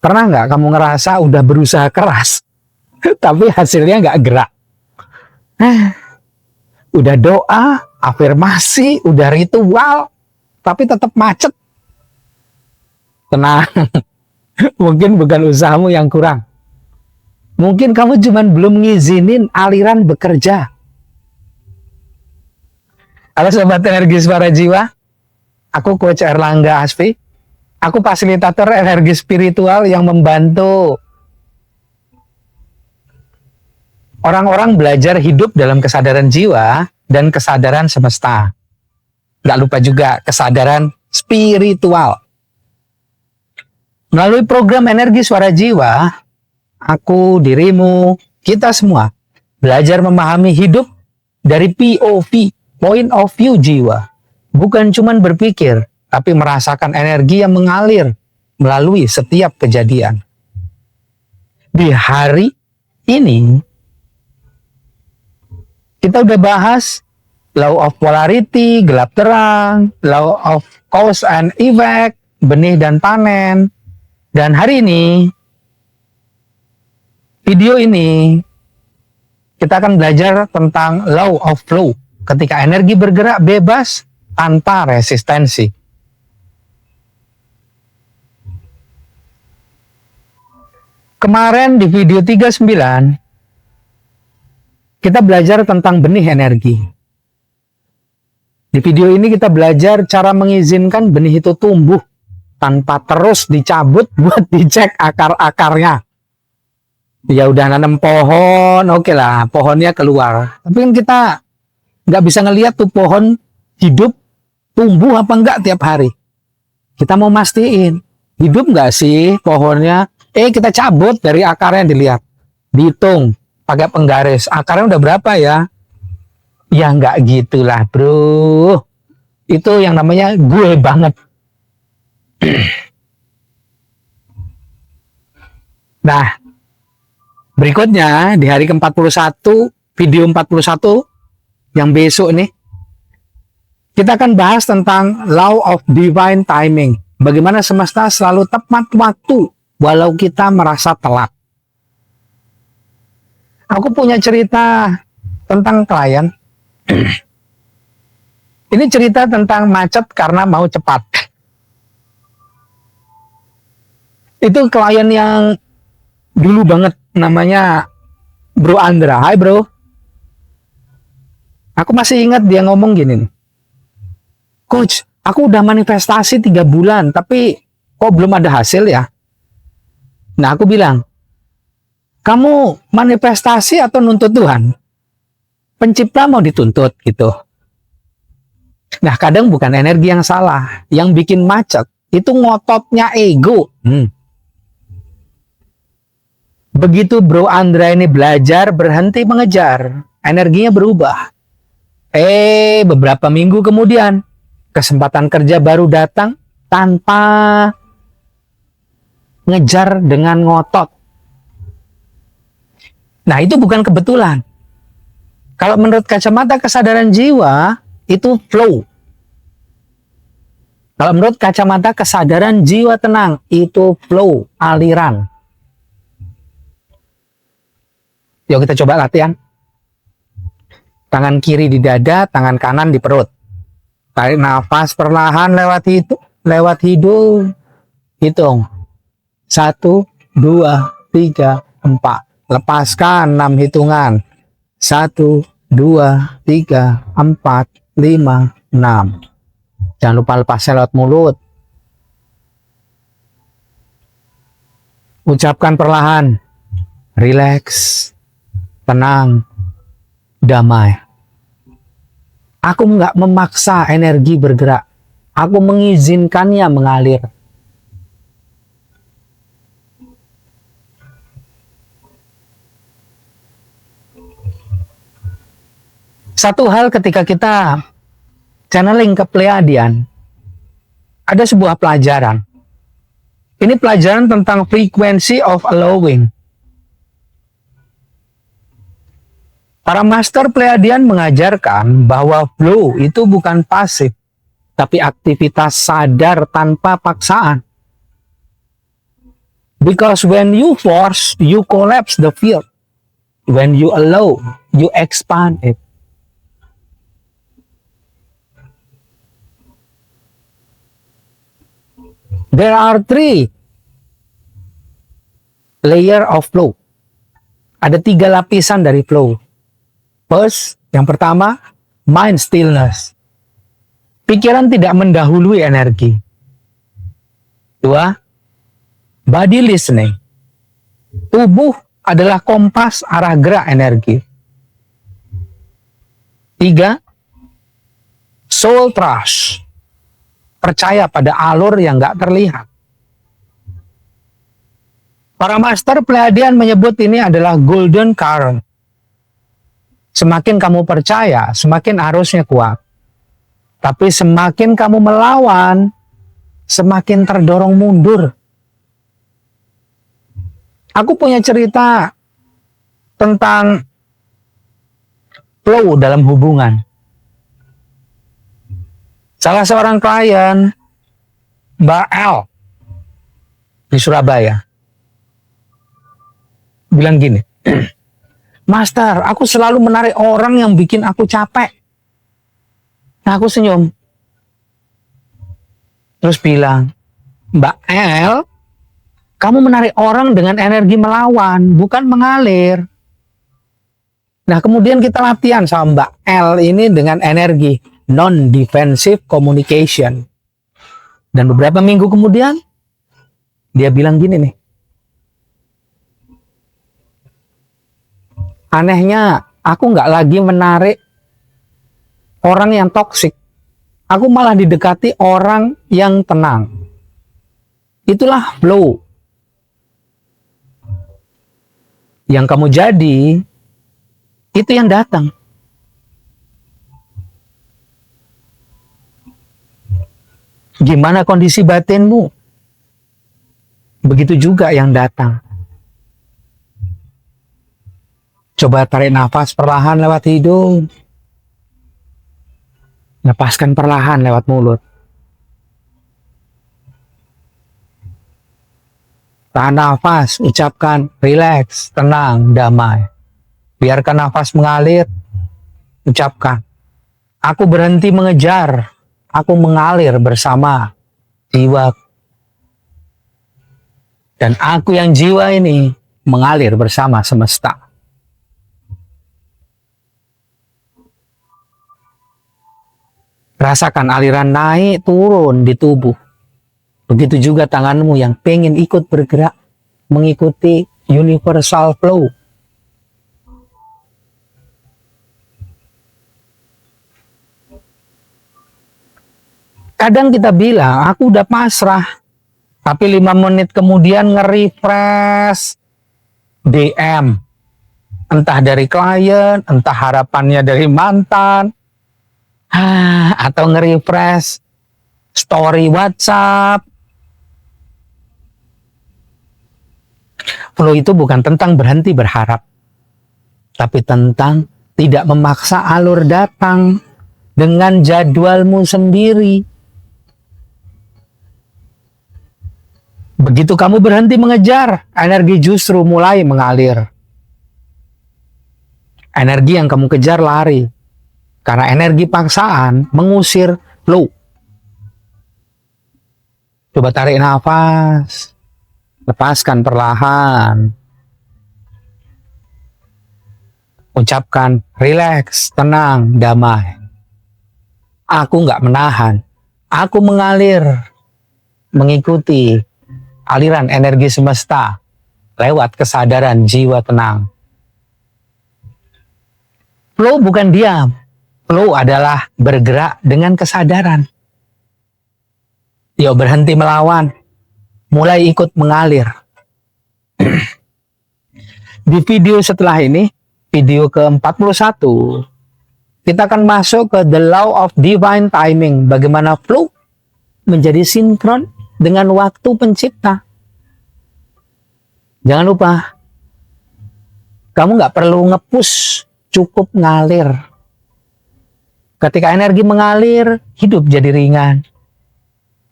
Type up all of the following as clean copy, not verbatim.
Pernah nggak kamu ngerasa udah berusaha keras, tapi hasilnya nggak gerak? Udah doa, afirmasi, udah ritual, tapi tetap macet. Tenang, mungkin bukan usahamu yang kurang. Mungkin kamu cuman belum ngizinin aliran bekerja. Halo Sobat Energi Suara Jiwa, aku Coach Erlangga Asfi. Aku fasilitator energi spiritual yang membantu orang-orang belajar hidup dalam kesadaran jiwa dan kesadaran semesta. Gak lupa juga kesadaran spiritual. Melalui program Energi Suara Jiwa, aku, dirimu, kita semua belajar memahami hidup dari POV, point of view jiwa. Bukan cuman berpikir, tapi merasakan energi yang mengalir melalui setiap kejadian. Di hari ini, kita udah bahas law of polarity, gelap terang, law of cause and effect, benih dan panen. Dan hari ini, video ini, kita akan belajar tentang law of flow, ketika energi bergerak bebas tanpa resistensi. Kemarin di video 39, kita belajar tentang benih energi. Di video ini kita belajar cara mengizinkan benih itu tumbuh tanpa terus dicabut buat dicek akar-akarnya. Ya udah nanam pohon, oke lah, pohonnya keluar. Tapi kan kita nggak bisa ngelihat tuh pohon hidup, tumbuh apa enggak tiap hari. Kita mau mastiin, hidup nggak sih pohonnya? Kita cabut dari akarnya, dilihat, dihitung pakai penggaris, akarnya udah berapa ya? Ya nggak gitulah bro, itu yang namanya gue banget. Nah, berikutnya di hari ke-41, video 41 yang besok nih, kita akan bahas tentang law of divine timing. Bagaimana semesta selalu tepat waktu walau kita merasa telat. Aku punya cerita tentang klien. Ini cerita tentang macet karena mau cepat. Itu klien yang dulu banget, namanya Bro Andra. Hai bro. Aku masih ingat dia ngomong gini nih. Coach, aku udah manifestasi 3 bulan, tapi kok belum ada hasil ya? Nah, aku bilang, kamu manifestasi atau nuntut Tuhan? Pencipta mau dituntut gitu. Nah, kadang bukan energi yang salah. Yang bikin macet, itu ngototnya ego. Begitu Bro Andra ini belajar, berhenti mengejar, energinya berubah. Beberapa minggu kemudian, kesempatan kerja baru datang tanpa ngejar dengan ngotot. Nah, itu bukan kebetulan. Kalau menurut kacamata kesadaran jiwa, itu flow. Kalau menurut kacamata kesadaran jiwa tenang, itu flow, aliran. Yuk kita coba latihan. Tangan kiri di dada, tangan kanan di perut. Tarik nafas perlahan lewat hidung. Hitung. 1, 2, 3, 4. Lepaskan 6 hitungan. 1, 2, 3, 4, 5, 6. Jangan lupa lepasnya lewat mulut. Ucapkan perlahan. Relax. Tenang. Damai. Aku nggak memaksa energi bergerak. Aku mengizinkannya mengalir. Satu hal ketika kita channeling ke Pleiadian, ada sebuah pelajaran. Ini pelajaran tentang frequency of allowing. Para master Pleiadian mengajarkan bahwa flow itu bukan pasif, tapi aktivitas sadar tanpa paksaan. Because when you force, you collapse the field. When you allow, you expand it. There are 3 layer of flow. Ada 3 lapisan dari flow. First, yang pertama, mind stillness. Pikiran tidak mendahului energi. 2, body listening. Tubuh adalah kompas arah gerak energi. 3, soul trust. Percaya pada alur yang nggak terlihat. Para master Pleiadian menyebut ini adalah golden current. Semakin kamu percaya, semakin arusnya kuat. Tapi semakin kamu melawan, semakin terdorong mundur. Aku punya cerita tentang flow dalam hubungan. Salah seorang klien, Mbak L di Surabaya, bilang gini, Master, aku selalu menarik orang yang bikin aku capek. Nah, aku senyum. Terus bilang, Mbak L, kamu menarik orang dengan energi melawan, bukan mengalir. Nah, kemudian kita latihan sama Mbak L ini dengan energi non-defensive communication. Dan beberapa minggu kemudian, dia bilang gini nih, anehnya, aku nggak lagi menarik orang yang toksik. Aku malah didekati orang yang tenang. Itulah flow. Yang kamu jadi, itu yang datang. Gimana kondisi batinmu? Begitu juga yang datang. Coba tarik nafas perlahan lewat hidung. Lepaskan perlahan lewat mulut. Tahan nafas, ucapkan relax, tenang, damai. Biarkan nafas mengalir, ucapkan, aku berhenti mengejar, aku mengalir bersama jiwa. Dan aku yang jiwa ini mengalir bersama semesta. Rasakan aliran naik turun di tubuh. Begitu juga tanganmu yang pengen ikut bergerak, mengikuti universal flow. Kadang kita bilang, aku udah pasrah. Tapi 5 menit kemudian nge-refresh DM. Entah dari klien, entah harapannya dari mantan. Atau nge-refresh story WhatsApp. Flow itu bukan tentang berhenti berharap, tapi tentang tidak memaksa alur datang dengan jadwalmu sendiri. Begitu kamu berhenti mengejar, energi justru mulai mengalir. Energi yang kamu kejar lari, karena energi paksaan mengusir flow. Coba tarik nafas, lepaskan perlahan. Ucapkan relax, tenang, damai. Aku nggak menahan, aku mengalir, mengikuti aliran energi semesta lewat kesadaran jiwa tenang. Flow bukan diam. Flow adalah bergerak dengan kesadaran. Yuk berhenti melawan, mulai ikut mengalir. Di video setelah ini, video ke-41, kita akan masuk ke the law of divine timing. Bagaimana flow menjadi sinkron dengan waktu pencipta. Jangan lupa, kamu nggak perlu nge-push, cukup ngalir. Ketika energi mengalir, hidup jadi ringan.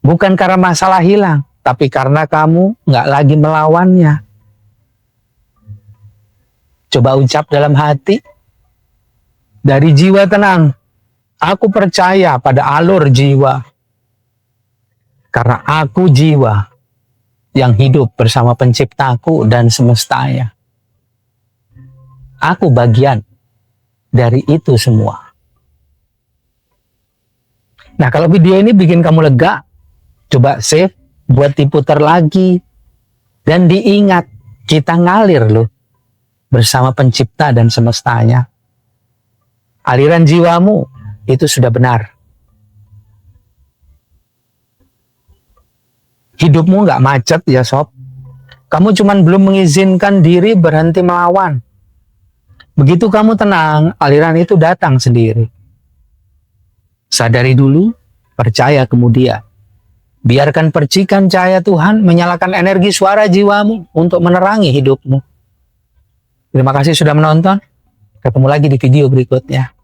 Bukan karena masalah hilang, tapi karena kamu nggak lagi melawannya. Coba ucap dalam hati, dari jiwa tenang, aku percaya pada alur jiwa. Karena aku jiwa yang hidup bersama penciptaku dan semestanya. Aku bagian dari itu semua. Nah, kalau video ini bikin kamu lega, coba save, buat diputar lagi. Dan diingat, kita ngalir loh bersama pencipta dan semestanya. Aliran jiwamu itu sudah benar. Hidupmu nggak macet ya sob. Kamu cuman belum mengizinkan diri berhenti melawan. Begitu kamu tenang, aliran itu datang sendiri. Sadari dulu, percaya kemudian. Biarkan percikan cahaya Tuhan menyalakan energi suara jiwamu untuk menerangi hidupmu. Terima kasih sudah menonton. Ketemu lagi di video berikutnya.